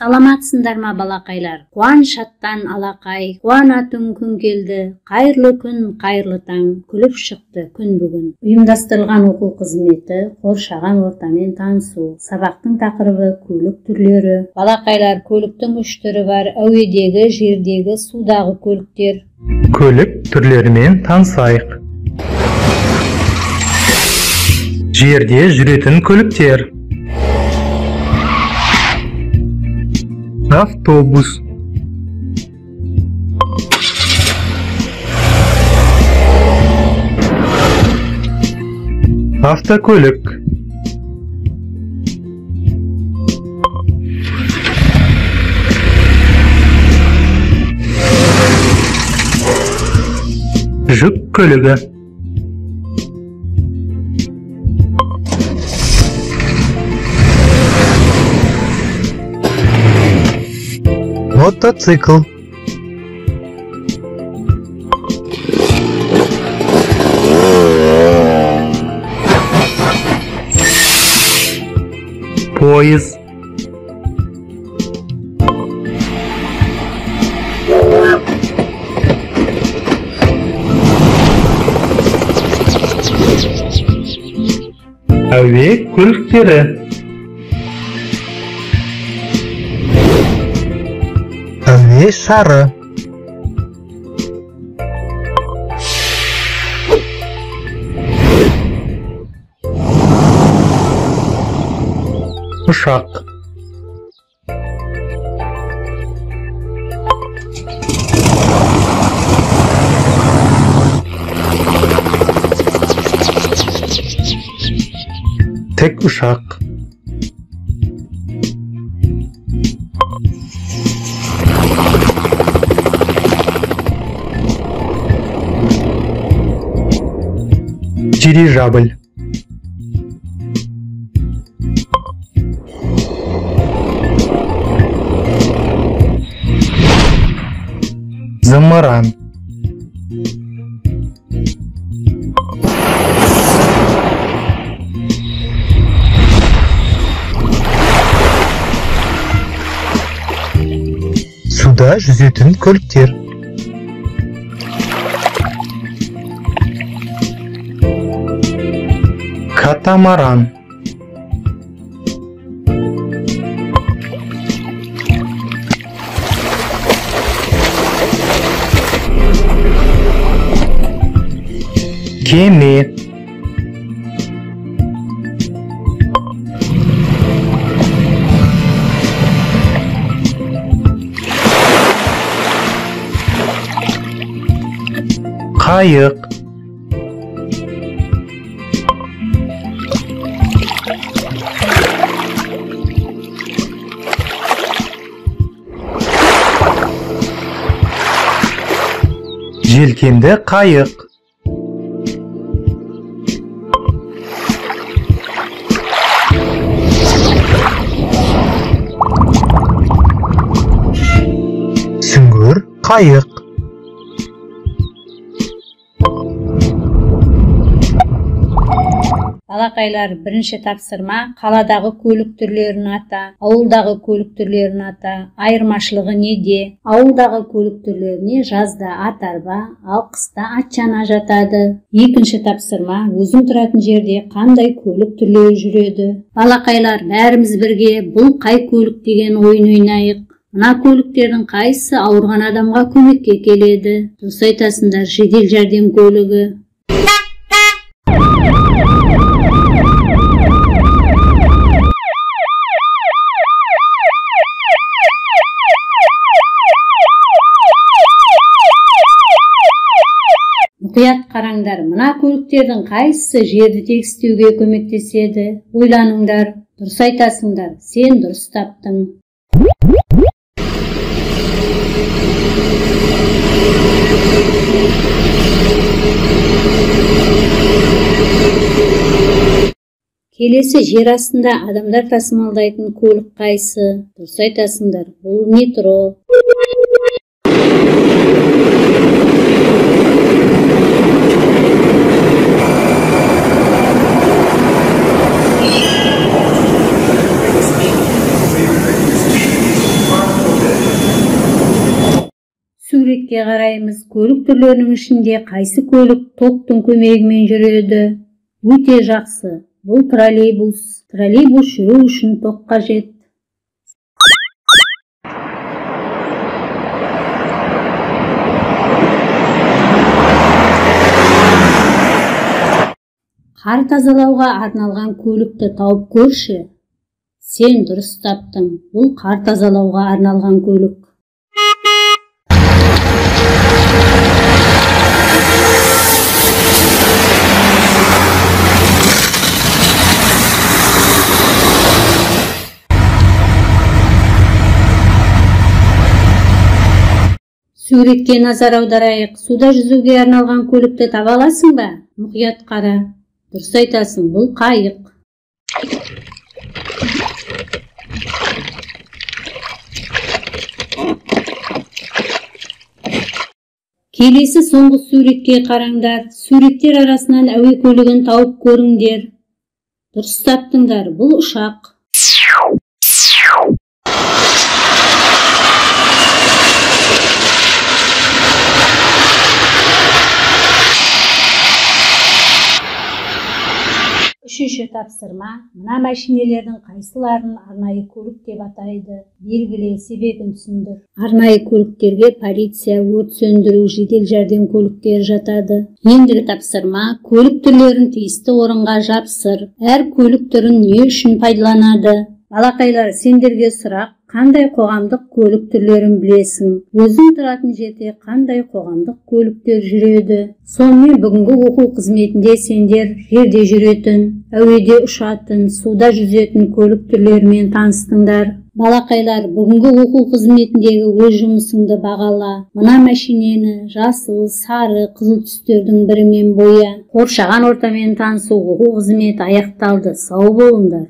Саламатсыңдарма балакайлар? Кубаныч аттан алакай, кубана түн күн келди. Кайырлуу күн, кайырлуу таң, күлүп шыкты күн бүгүн. Уюмдаштырылган окуу кызмети коршаган ортамен таанышуу. Сабактын такырыбы көлүк түрлөрү. Балакайлар, көлүктүн үч түрү бар: өбөдөгү, жердеги, суудагы көлүктөр. Көлік түрлерімен танысайық. Жерде жүретін көліктер. Автобус. Автокөлік. Жүк көлігі. Мотоцикл. Поезд. Әуе көліктері. Әуе шары. Ұшақ. Tek uşak. Dirijabil. Zımıran. Suda yüzетін көліктер. Катамаран. Gemi. Kayık. Желкенді қайық. Сүңгір қайық. Балакайлар, биринчи тапсырма: каладагы көлүк түрлөрүн ата, ауылдагы көлүк түрлөрүн ата. Айырмачылыгы неде? Ауылдагы көлүк түрлөрүнө жазда ат арба, ал кышта ат чана жатады. Экинчи тапсырма: өзүң туратын жерде кандай көлүк түрлөрү жүрөдү? Балакайлар, баарыбыз бирге бул кай көлүк деген оюн ойнайык. Мына көлүктердин кайсы ауырган адамга көмөккө келеди? Дұрыс айтасыңдар, жедел жардам көлүгү. Мукуят караңдар, мына көлүктердин кайсы жерди тегистүүгө көмөктөсөдү? Ойланыңдар. Дұрыс айтасыңдар, сен дұрыс таптың. Келесі жер астында адамдар тасымалдайтын көлік кайсы? Дұрыс айтасыңдар, бұл метро. суретке қараймыз. Көлік түрлерінің ішінде қайсы көлік токтың көмегімен жүреді? Өте жақсы. Бұл троллейбус. Троллейбус жүру үшін ток қажет. Қар тазалауға арналған көлікті тауып көрші. Сен дұрыс таптың. Бұл қар тазалауға арналған көлік. Суретке назар аударайық. Суда жүзуге арналған көлікті таба аласың ба? Мұқият қара. Дұрыс айтасың, бұл қайық. Келесі соңғы суретке қараңдар. Суреттер арасынан әуе көлігін тауып көріңдер. Дұрыс таптыңдар, бұл ұшақ. Үшінші тапсырма. Мына мәшинелердің қайсыларын арнайы көлік деп атайды? Белгіле, себебін түсіндір. Арнайы көліктерге полиция, өрт сөндіру, жедел жәрдем көліктері жатады. Ендігі тапсырма. Көлік түрлерін тиісті орынға жапсыр. Әр көлік түрін не үшін пайдаланады? Балақайлар, сендерге сұрақ. Қандай қоғамдық көлік түрлерін білесің? Өзің тұратын жерде қандай қоғамдық көліктер жүреді? Сонымен бүгінгі оқу қызметінде сендер жерде жүретін, әуеде ұшатын, суда жүзетін көлік түрлерімен таныстыңдар. Балақайлар, бүгінгі оқу қызметіндегі өз жұмысыңды бағала. Мына мәшинені жасыл, сары, қызыл түстердің бірімен боя. Қоршаған ортамен танысу оқу қызметі аяқталды. Сау болыңдар.